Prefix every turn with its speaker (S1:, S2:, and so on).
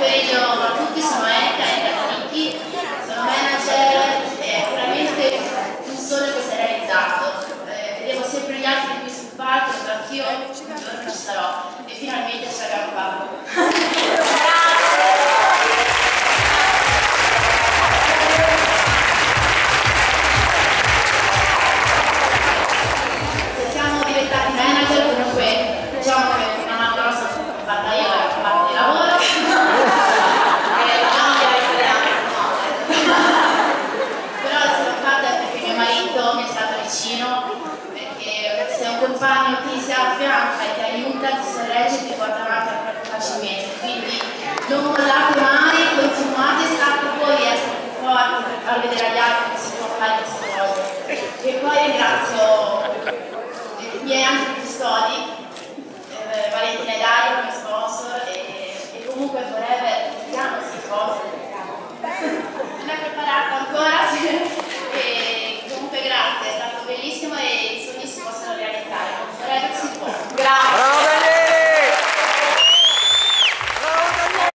S1: pomeriggio a tutti, sono Erika Nicchi, sono manager e veramente un sogno che si è realizzato. Vedevo sempre gli altri qui sul palco, anch'io un giorno ci sarò e finalmente ce l'abbiamo fatto. Perché se un compagno ti si affianca e ti aiuta, ti sorregge e ti porta avanti facilmente, quindi non mollate mai, continuate, state voi a essere più forti per far vedere agli altri che si può fare queste cose. E poi ringrazio i miei anche custodi, Valentina e Dario, come sponsor, e comunque forever iniziamo queste cose. Non è preparato ancora?